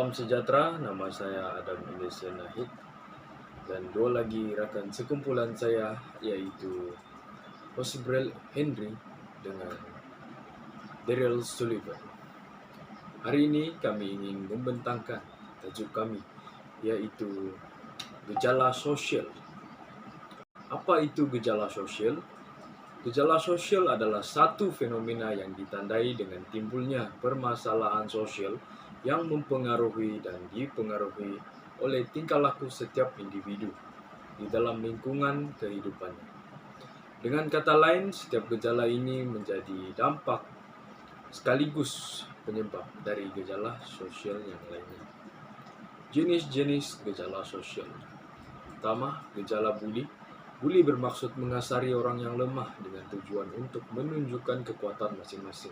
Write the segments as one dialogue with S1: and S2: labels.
S1: Salam sejahtera, nama saya Adam Indonesia Nahid dan dua lagi rakan sekumpulan saya yaitu Osbrel Henry dengan Daryl Sullivan. Hari ini kami ingin membentangkan tajuk kami yaitu gejala sosial. Apa itu gejala sosial? Gejala sosial adalah satu fenomena yang ditandai dengan timbulnya permasalahan sosial yang mempengaruhi dan dipengaruhi oleh tingkah laku setiap individu di dalam lingkungan kehidupannya. Dengan kata lain, setiap gejala ini menjadi dampak sekaligus penyebab dari gejala sosial yang lainnya. Jenis-jenis gejala sosial. Pertama, gejala bully. Bully bermaksud mengasari orang yang lemah dengan tujuan untuk menunjukkan kekuatan masing-masing.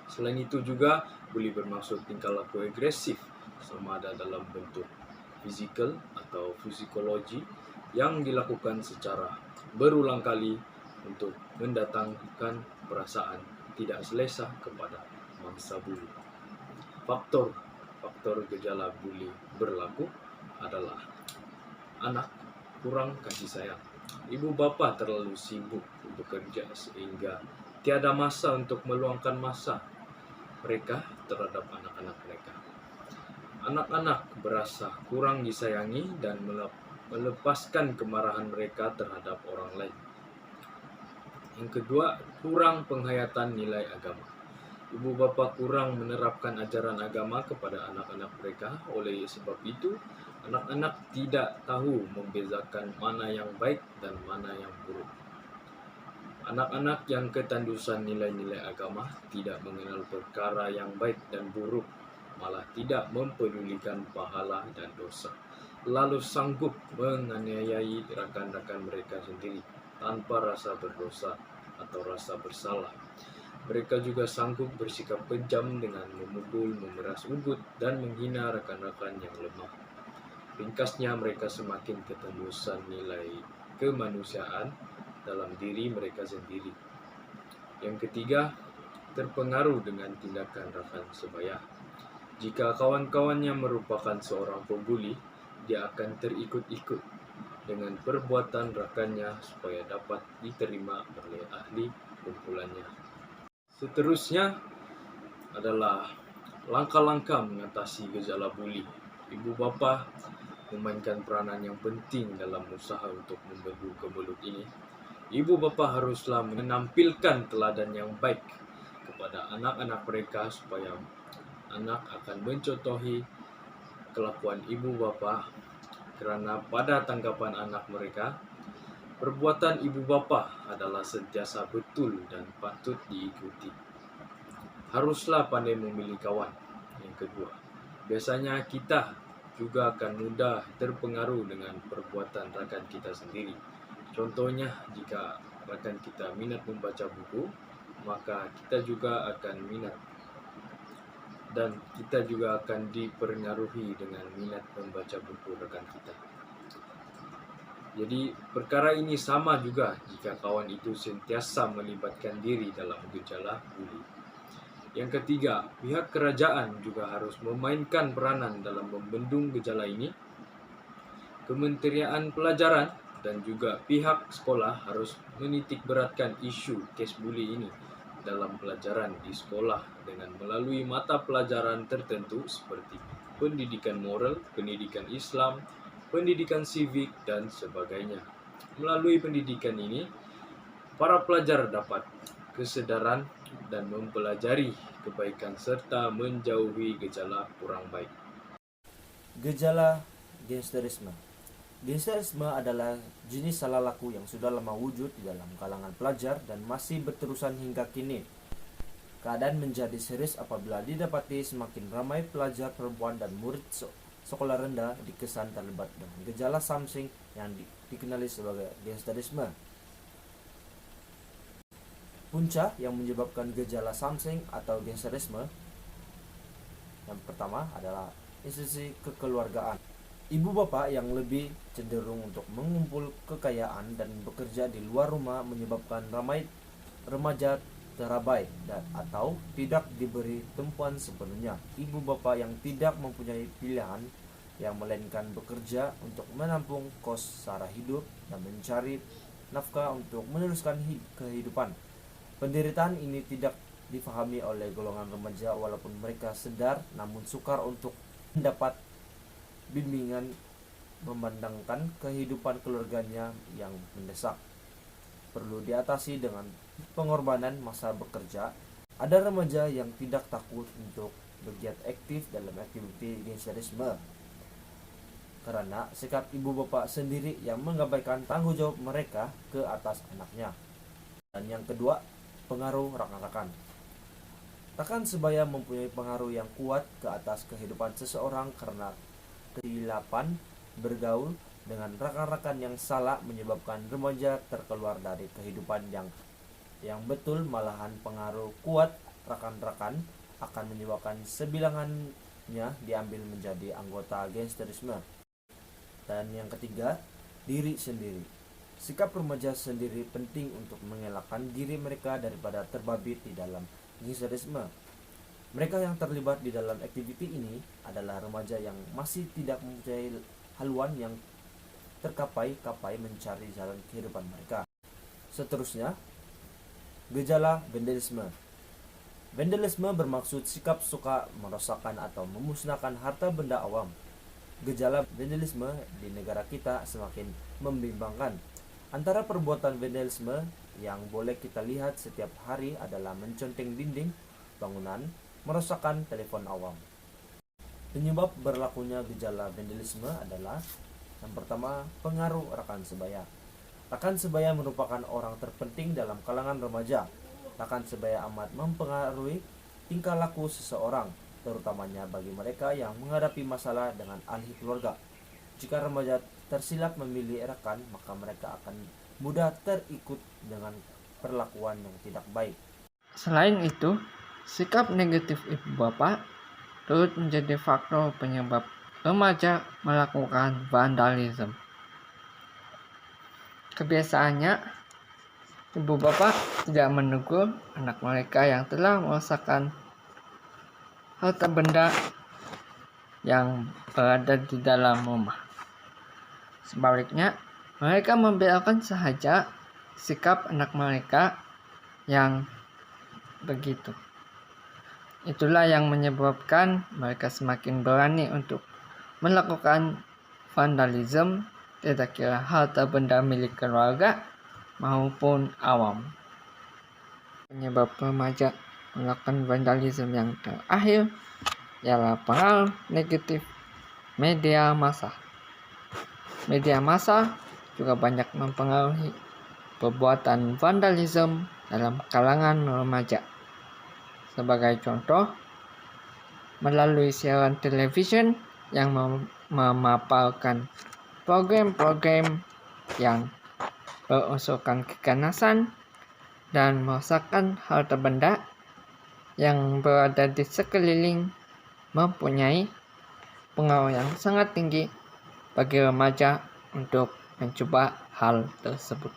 S1: Selain itu juga, bully bermaksud tingkah laku agresif, sama ada dalam bentuk fisikal atau psikologi yang dilakukan secara berulang kali untuk mendatangkan perasaan tidak selesa kepada mangsa bully. Faktor gejala bully berlaku adalah anak kurang kasih sayang. Ibu bapa terlalu sibuk bekerja sehingga tiada masa untuk meluangkan masa mereka terhadap anak-anak mereka. Anak-anak berasa kurang disayangi dan melepaskan kemarahan mereka terhadap orang lain. Yang kedua, kurang penghayatan nilai agama. Ibu bapa kurang menerapkan ajaran agama kepada anak-anak mereka. Oleh sebab itu, anak-anak tidak tahu membezakan mana yang baik dan mana yang buruk. Anak-anak yang ketandusan nilai-nilai agama tidak mengenal perkara yang baik dan buruk, malah tidak mempedulikan pahala dan dosa, lalu sanggup menganiayai rakan-rakan mereka sendiri tanpa rasa berdosa atau rasa bersalah. Mereka juga sanggup bersikap kejam dengan memukul, memeras ugut, dan menghina rakan-rakan yang lemah. Ringkasnya, mereka semakin ketandusan nilai kemanusiaan dalam diri mereka sendiri. Yang ketiga, terpengaruh dengan tindakan rakan sebaya. Jika kawan-kawannya merupakan seorang pembuli, dia akan terikut-ikut dengan perbuatan rakannya supaya dapat diterima oleh ahli kumpulannya. Seterusnya adalah langkah-langkah mengatasi gejala bully. Ibu bapa memainkan peranan yang penting dalam usaha untuk membendung kemelut ini. Ibu bapa haruslah menampilkan teladan yang baik kepada anak-anak mereka supaya anak akan mencontohi kelakuan ibu bapa, kerana pada tanggapan anak mereka, perbuatan ibu bapa adalah sentiasa betul dan patut diikuti. Haruslah pandai memilih kawan. Yang kedua, biasanya kita juga akan mudah terpengaruh dengan perbuatan rakan kita sendiri. Contohnya, jika rakan kita minat membaca buku, maka kita juga akan minat dan kita juga akan dipengaruhi dengan minat membaca buku rekan kita. Jadi perkara ini sama juga jika kawan itu sentiasa melibatkan diri dalam gejala bully. Yang ketiga, pihak kerajaan juga harus memainkan peranan dalam membendung gejala ini. Kementerian Pelajaran dan juga pihak sekolah harus menitikberatkan isu kes bully ini dalam pelajaran di sekolah dengan melalui mata pelajaran tertentu seperti pendidikan moral, pendidikan Islam, pendidikan civic, dan sebagainya. Melalui pendidikan ini, para pelajar dapat kesedaran dan mempelajari kebaikan serta menjauhi gejala kurang baik.
S2: Gejala gangsterisme. Gangsterisme adalah jenis salah laku yang sudah lama wujud di dalam kalangan pelajar dan masih berterusan hingga kini. Keadaan menjadi serius apabila didapati semakin ramai pelajar perempuan dan murid sekolah rendah dikesan terlibat dengan gejala something yang dikenali sebagai gangsterisme. Punca yang menyebabkan gejala something atau gangsterisme yang pertama adalah institusi kekeluargaan. Ibu bapak yang lebih cenderung untuk mengumpul kekayaan dan bekerja di luar rumah menyebabkan ramai remaja terabai atau tidak diberi tumpuan sepenuhnya. Ibu bapak yang tidak mempunyai pilihan yang melainkan bekerja untuk menampung kos sara hidup dan mencari nafkah untuk meneruskan kehidupan. Penderitaan ini tidak difahami oleh golongan remaja walaupun mereka sadar namun sukar untuk mendapat bimbingan memandangkan kehidupan keluarganya yang mendesak perlu diatasi dengan pengorbanan masa bekerja. Ada remaja yang tidak takut untuk bergiat aktif dalam aktiviti gangsterisme karena sikap ibu bapak sendiri yang mengabaikan tanggung jawab mereka ke atas anaknya. Dan yang kedua, pengaruh rekan-rekan. Rekan sebaya mempunyai pengaruh yang kuat ke atas kehidupan seseorang karena kesilapan bergaul dengan rekan-rekan yang salah menyebabkan remaja terkeluar dari kehidupan yang betul. Malahan pengaruh kuat rekan-rekan akan menyebabkan sebilangannya diambil menjadi anggota gangsterisme. Dan yang ketiga, diri sendiri. Sikap remaja sendiri penting untuk mengelakkan diri mereka daripada terbabit di dalam gangsterisme. Mereka yang terlibat di dalam aktiviti ini adalah remaja yang masih tidak mempunyai haluan yang terkapai mencari jalan kehidupan mereka. Seterusnya, gejala vandalisme. Vandalisme bermaksud sikap suka merosakkan atau memusnahkan harta benda awam. Gejala vandalisme di negara kita semakin membimbangkan. Antara perbuatan vandalisme yang boleh kita lihat setiap hari adalah menconteng dinding bangunan, merosakkan telepon awam. Penyebab berlakunya gejala vandalisme adalah yang pertama, pengaruh rekan sebaya. Rekan sebaya merupakan orang terpenting dalam kalangan remaja. Rekan sebaya amat mempengaruhi tingkah laku seseorang, terutamanya bagi mereka yang menghadapi masalah dengan ahli keluarga. Jika remaja tersilap memilih rekan, maka mereka akan mudah terikut dengan perlakuan yang tidak baik.
S3: Selain itu, sikap negatif ibu bapak turut menjadi faktor penyebab remaja melakukan vandalisme. Kebiasaannya, ibu bapak tidak menegur anak mereka yang telah merusakkan harta benda yang berada di dalam rumah. Sebaliknya, mereka membiarkan saja sikap anak mereka yang begitu. Itulah yang menyebabkan mereka semakin berani untuk melakukan vandalisme, tidak kira harta benda milik keluarga maupun awam. Penyebab remaja melakukan vandalisme yang terakhir ialah pengaruh negatif media massa. Media massa juga banyak mempengaruhi perbuatan vandalisme dalam kalangan remaja. Sebagai contoh, melalui siaran television yang memaparkan program-program yang berunsurkan keganasan dan merosakkan harta benda yang berada di sekeliling mempunyai pengaruh yang sangat tinggi bagi remaja untuk mencoba hal tersebut.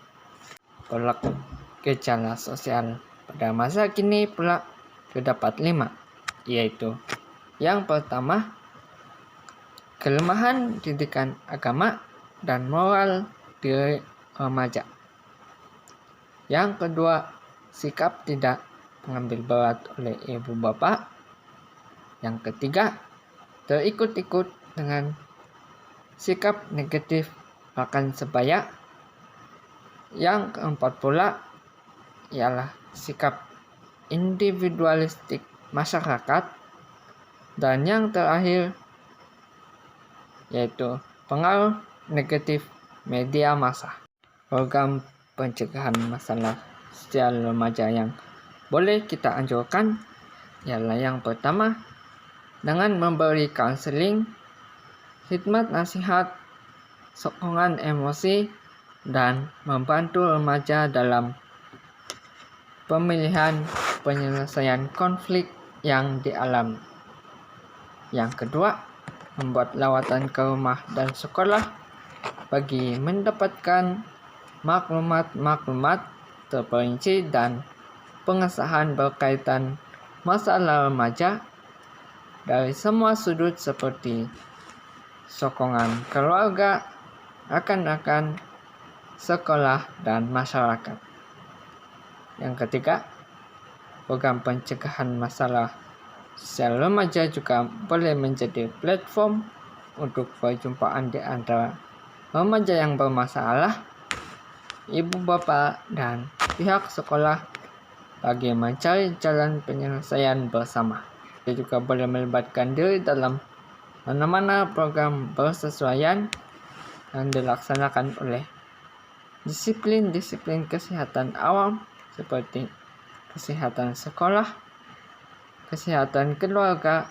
S3: Berlaku gejala sosial pada masa kini pula terdapat 5, yaitu yang pertama, kelemahan didikan agama dan moral diri remaja. Yang kedua, sikap tidak mengambil berat oleh ibu bapak. Yang ketiga, terikut-ikut dengan sikap negatif rekan sebaya. Yang keempat pula ialah sikap individualistik masyarakat. Dan yang terakhir yaitu pengaruh negatif media massa. Program pencegahan masalah sosial remaja yang boleh kita anjurkan ialah yang pertama, dengan memberi counseling, khidmat nasihat, sokongan emosi, dan membantu remaja dalam pemilihan penyelesaian konflik yang dialami. Yang kedua, membuat lawatan ke rumah dan sekolah bagi mendapatkan maklumat-maklumat terperinci dan pengesahan berkaitan masalah remaja dari semua sudut seperti sokongan keluarga, rekan-rekan, sekolah, dan masyarakat. Yang ketiga, program pencegahan masalah sosial remaja juga boleh menjadi platform untuk perjumpaan di antara remaja yang bermasalah, ibu bapak, dan pihak sekolah bagi mencari jalan penyelesaian bersama. Dia juga boleh melibatkan diri dalam mana-mana program bersesuaian yang dilaksanakan oleh disiplin-disiplin kesehatan awam seperti kesehatan sekolah, kesehatan keluarga,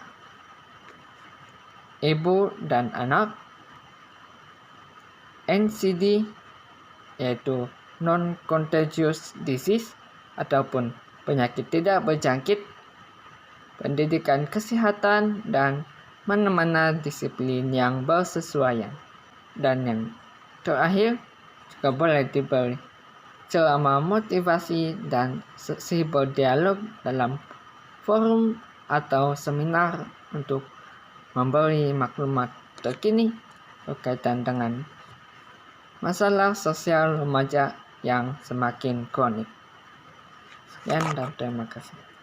S3: ibu dan anak, NCD yaitu non-contagious disease ataupun penyakit tidak berjangkit, pendidikan kesehatan, dan mana-mana disiplin yang bersesuaian. Dan yang terakhir, juga boleh diberi ceramah motivasi dan sesi berdialog dalam forum atau seminar untuk memberi maklumat terkini berkaitan dengan masalah sosial remaja yang semakin kronik. Sekian dan terima kasih.